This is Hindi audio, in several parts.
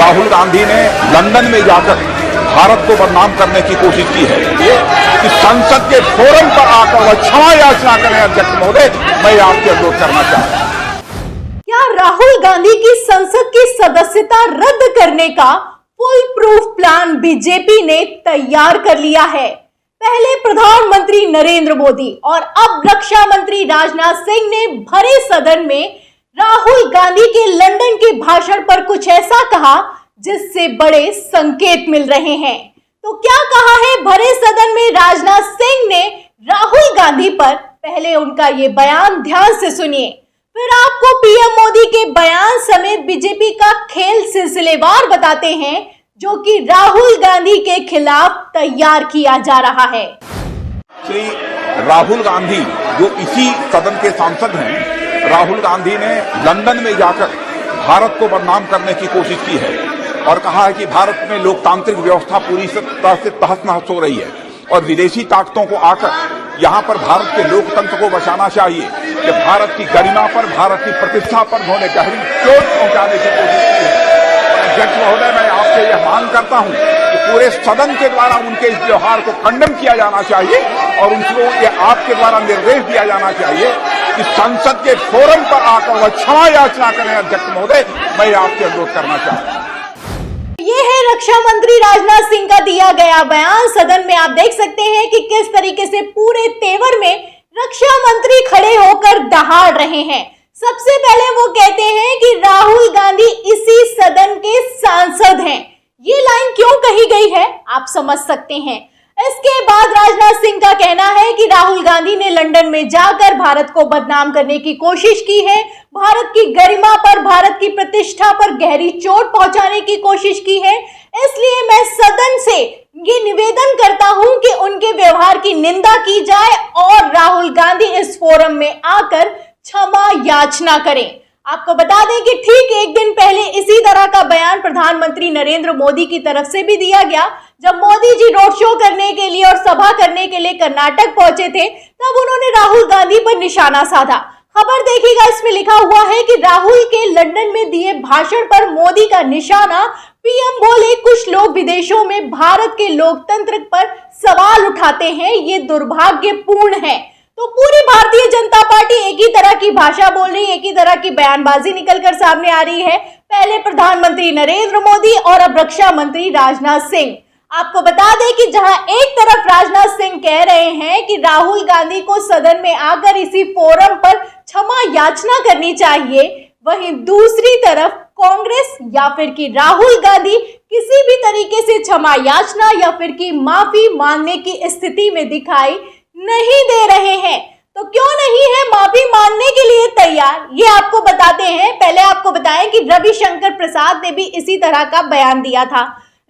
राहुल गांधी ने लंदन में जाकर भारत को बदनाम करने की कोशिश की है कि संसद के फोरम पर आकर वह क्षमा याचना करें। अध्यक्ष महोदय, मैं आपसे अनुरोध करना चाहता हूं। क्या राहुल गांधी की संसद की सदस्यता रद्द करने का फुल प्रूफ प्लान बीजेपी ने तैयार कर लिया है? पहले प्रधानमंत्री नरेंद्र मोदी और अब रक्षा मंत्री राजनाथ सिंह ने भरे सदन में राहुल गांधी के लंदन के भाषण पर कुछ ऐसा कहा जिससे बड़े संकेत मिल रहे हैं। तो क्या कहा है भरे सदन में राजनाथ सिंह ने राहुल गांधी पर? पहले उनका ये बयान ध्यान से सुनिए, फिर आपको पीएम मोदी के बयान समेत बीजेपी का खेल सिलसिलेवार बताते हैं जो कि राहुल गांधी के खिलाफ तैयार किया जा रहा है। श्री राहुल गांधी जो इसी सदन के सांसद हैं, राहुल गांधी ने लंदन में जाकर भारत को बदनाम करने की कोशिश की है और कहा है कि भारत में लोकतांत्रिक व्यवस्था पूरी तरह से तहस नहस हो रही है और विदेशी ताकतों को आकर यहाँ पर भारत के लोकतंत्र को बचाना चाहिए कि भारत की गरिमा पर, भारत की प्रतिष्ठा पर उन्होंने गहरी चोट पहुंचाने की कोशिश की है। अध्यक्ष महोदय, मैं आपसे यह मांग करता हूं कि पूरे सदन के द्वारा उनके इस व्यवहार को खंडन किया जाना चाहिए और उनको ये आपके द्वारा निर्देश दिया जाना चाहिए कि संसद के फोरम पर आकर वह क्षमा याचना करें। अध्यक्ष महोदय, मैं आपसे अनुरोध करना चाहता हूं। ये है रक्षा मंत्री राजनाथ सिंह का दिया गया बयान। सदन में आप देख सकते हैं कि किस तरीके से पूरे तेवर में रक्षा मंत्री खड़े होकर दहाड़ रहे हैं। सबसे पहले वो कहते हैं कि राहुल गांधी इसी सदन के सांसद हैं। ये लाइन क्यों कही गई है आप समझ सकते हैं। इसके बाद राजनाथ सिंह का कहना है कि राहुल गांधी ने लंदन में जाकर भारत को बदनाम करने की कोशिश की है, भारत की गरिमा पर, भारत की प्रतिष्ठा पर गहरी चोट पहुंचाने की कोशिश की है। इसलिए मैं सदन से ये निवेदन करता हूं कि उनके व्यवहार की निंदा की जाए और राहुल गांधी इस फोरम में आकर क्षमा याचना करें। आपको बता दें कि ठीक एक दिन पहले इसी तरह का बयान प्रधानमंत्री नरेंद्र मोदी की तरफ से भी दिया गया। जब मोदी जी रोड शो करने के लिए और सभा करने के लिए कर्नाटक पहुंचे थे, तब उन्होंने राहुल गांधी पर निशाना साधा। खबर देखिएगा, इसमें लिखा हुआ है कि राहुल के लंदन में दिए भाषण पर मोदी का निशाना। पीएम बोले, कुछ लोग विदेशों में भारत के लोकतंत्र पर सवाल उठाते हैं, ये दुर्भाग्यपूर्ण है। तो पूरी भारतीय जनता पार्टी एक ही तरह की भाषा बोल रही है, एक ही तरह की बयानबाजी निकलकर सामने आ रही है। पहले प्रधानमंत्री नरेंद्र मोदी और अब रक्षा मंत्री राजनाथ सिंह। आपको बता दें कि जहां एक तरफ राजनाथ सिंह कह रहे हैं कि राहुल गांधी को सदन में आकर इसी फोरम पर क्षमा याचना करनी चाहिए, वहीं दूसरी तरफ कांग्रेस या फिर कि राहुल गांधी किसी भी तरीके से क्षमा याचना या फिर कि माफी मांगने की स्थिति में दिखाई नहीं दे रहे हैं। तो क्यों नहीं है माफी मांगने के लिए तैयार, ये आपको बताते हैं। पहले आपको बताएं कि रविशंकर प्रसाद ने भी इसी तरह का बयान दिया था।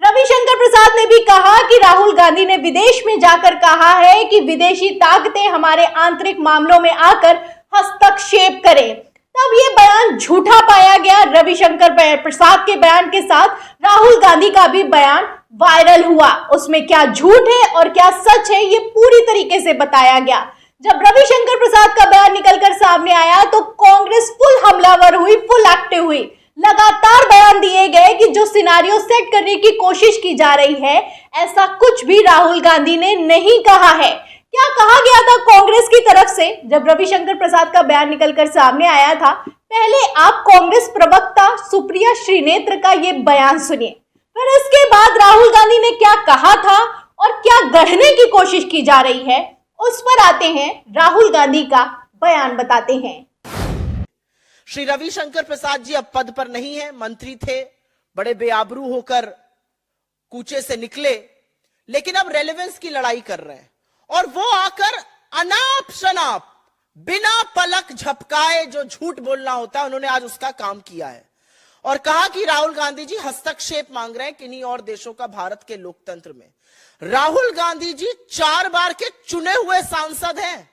रविशंकर प्रसाद ने भी कहा कि राहुल गांधी ने विदेश में जाकर कहा है कि विदेशी ताकतें हमारे आंतरिक मामलों में आकर हस्तक्षेप करें। तब ये बयान झूठा पाया गया। रविशंकर प्रसाद के बयान के साथ राहुल गांधी का भी बयान वायरल हुआ। उसमें क्या झूठ है और क्या सच है, ये पूरी तरीके से बताया गया। जब रविशंकर प्रसाद का बयान निकलकर सामने आया तो कांग्रेस फुल हमलावर हुई, फुल एक्टिव हुई। लगातार बयान दिए गए कि जो सिनारियो सेट करने की कोशिश की जा रही है, ऐसा कुछ भी राहुल गांधी ने नहीं कहा है। क्या कहा गया था कांग्रेस की तरफ से जब रविशंकर प्रसाद का बयान निकलकर सामने आया था? पहले आप कांग्रेस प्रवक्ता सुप्रिया श्रीनेत्र का ये बयान सुनिए, फिर इसके बाद राहुल गांधी ने क्या कहा था और क्या गढ़ने की कोशिश की जा रही है, उस पर आते हैं। राहुल गांधी का बयान बताते हैं। श्री रविशंकर प्रसाद जी अब पद पर नहीं है, मंत्री थे, बड़े बेआबरू होकर कूचे से निकले, लेकिन अब रेलेवेंस की लड़ाई कर रहे हैं और वो आकर अनाप शनाप बिना पलक झपकाए जो झूठ बोलना होता है, उन्होंने आज उसका काम किया है और कहा कि राहुल गांधी जी हस्तक्षेप मांग रहे हैं किन्हीं और देशों का भारत के लोकतंत्र में। राहुल गांधी जी 4 बार के चुने हुए सांसद हैं,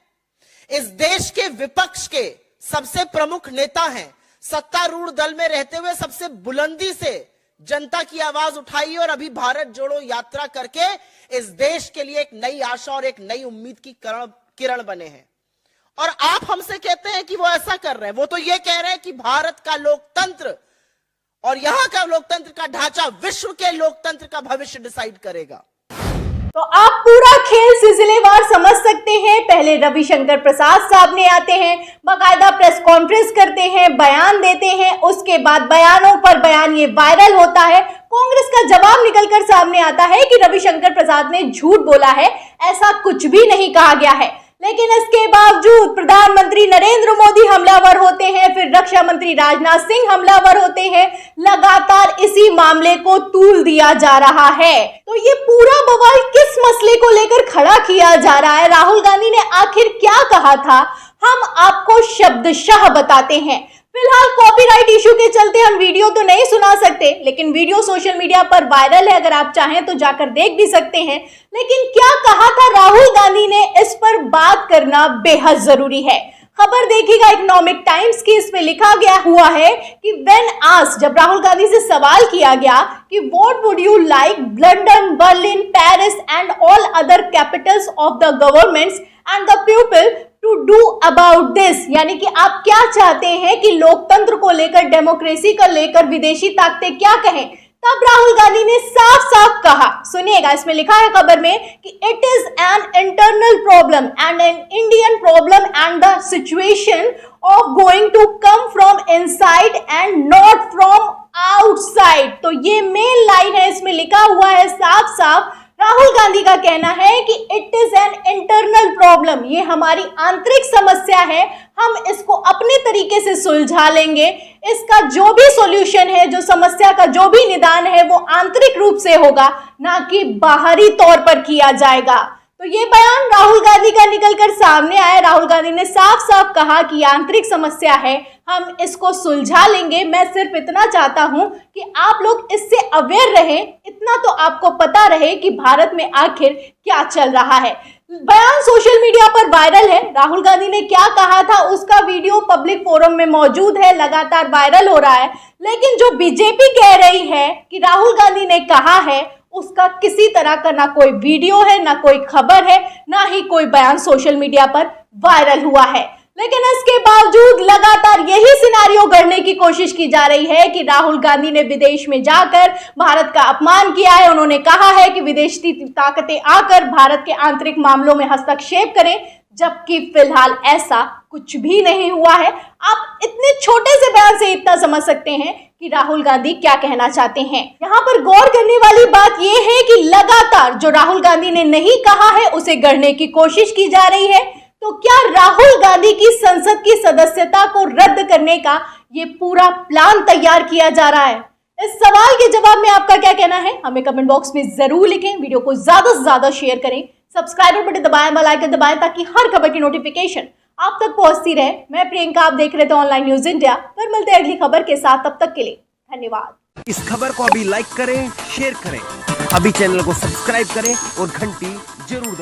इस देश के विपक्ष के सबसे प्रमुख नेता हैं, सत्तारूढ़ दल में रहते हुए सबसे बुलंदी से जनता की आवाज उठाई और अभी भारत जोड़ो यात्रा करके इस देश के लिए एक नई आशा और एक नई उम्मीद की किरण बने हैं। और आप हमसे कहते हैं कि वो ऐसा कर रहे हैं, वो तो ये कह रहे हैं कि भारत का लोकतंत्र और यहां का लोकतंत्र का ढांचा विश्व के लोकतंत्र का भविष्य डिसाइड करेगा। तो आप पूरा खेल सिलसिलेवार समझ सकते हैं। पहले रविशंकर प्रसाद सामने आते हैं, बाकायदा प्रेस कॉन्फ्रेंस करते हैं, बयान देते हैं, उसके बाद बयानों पर बयान ये वायरल होता है। कांग्रेस का जवाब निकलकर सामने आता है कि रविशंकर प्रसाद ने झूठ बोला है, ऐसा कुछ भी नहीं कहा गया है। लेकिन इसके बावजूद प्रधानमंत्री नरेंद्र मोदी हमलावर होते हैं, फिर रक्षा मंत्री राजनाथ सिंह हमलावर होते हैं। लगातार इसी मामले को तूल दिया जा रहा है। तो ये पूरा बवाल किस मसले को लेकर खड़ा किया जा रहा है? राहुल गांधी ने आखिर क्या कहा था, हम आपको शब्दशः बताते हैं। फिलहाल कॉपीराइट इशू के चलते हम वीडियो तो नहीं सुना सकते, लेकिन वीडियो सोशल मीडिया पर वायरल है, अगर आप चाहें तो जाकर देख भी सकते हैं। लेकिन क्या कहा था राहुल गांधी ने, इस पर बात करना बेहद जरूरी है। खबर देखिएगा इकोनॉमिक टाइम्स की, इसमें लिखा गया हुआ है कि व्हेन आस्क्ड, जब राहुल गांधी से सवाल किया गया कि what would you like London, Berlin, Paris and all other capitals of the governments and the people to do about this, यानी कि आप क्या चाहते हैं कि लोकतंत्र को लेकर, डेमोक्रेसी को लेकर विदेशी ताकतें क्या कहें, तब राहुल गांधी ने साफ साफ कहा, सुनिएगा इसमें लिखा है खबर में कि it is an internal problem and an Indian problem and the situation of going to come from inside and not from outside. तो ये मेन लाइन है, इसमें लिखा हुआ है साफ साफ। राहुल गांधी का कहना है कि it is an internal problem, ये हमारी आंतरिक समस्या है, हम इसको अपने तरीके से सुलझा लेंगे। इसका जो भी सॉल्यूशन है, जो समस्या का जो भी निदान है, वो आंतरिक रूप से होगा, ना कि बाहरी तौर पर किया जाएगा। तो ये बयान राहुल गांधी का निकलकर सामने आया। राहुल गांधी ने साफ साफ कहा कि आंतरिक समस्या है, हम इसको सुलझा लेंगे। मैं सिर्फ इतना चाहता हूं कि आप लोग इससे अवेयर रहें, इतना तो आपको पता रहे कि भारत में आखिर क्या चल रहा है। बयान सोशल मीडिया पर वायरल है। राहुल गांधी ने क्या कहा था उसका वीडियो पब्लिक फोरम में मौजूद है, लगातार वायरल हो रहा है। लेकिन जो बीजेपी कह रही है कि राहुल गांधी ने कहा है, उसका किसी तरह का ना कोई वीडियो है, ना कोई खबर है, ना ही कोई बयान सोशल मीडिया पर वायरल हुआ है। लेकिन इसके बावजूद लगातार यही सिनारियो गढ़ने की कोशिश की जा रही है कि राहुल गांधी ने विदेश में जाकर भारत का अपमान किया है। उन्होंने कहा है कि विदेशी ताकतें आकर भारत के आंतरिक मामलों में हस्तक्षेप करें, जबकि फिलहाल ऐसा कुछ भी नहीं हुआ है। आप इतने छोटे से बयान से इतना समझ सकते हैं कि राहुल गांधी क्या कहना चाहते हैं। यहाँ पर गौर करने वाली बात यह है कि लगातार जो राहुल गांधी ने नहीं कहा है उसे गढ़ने की कोशिश की जा रही है। तो क्या राहुल गांधी की संसद की सदस्यता को रद्द करने का ये पूरा प्लान तैयार किया जा रहा है? इस सवाल के जवाब में आपका क्या कहना है, हमें कमेंट बॉक्स में जरूर लिखें। वीडियो को ज्यादा से ज्यादा शेयर करें, सब्सक्राइबर बटन दबाएं, बेल आइकन दबाएं, ताकि हर खबर की नोटिफिकेशन आप तक पहुंचती रहे। मैं प्रियंका, आप देख रहे थे ऑनलाइन न्यूज इंडिया। फिर मिलते हैं अगली खबर के साथ, तब तक के लिए धन्यवाद। इस खबर को अभी लाइक करें, शेयर करें, अभी चैनल को सब्सक्राइब करें और घंटी जरूर दबाएं।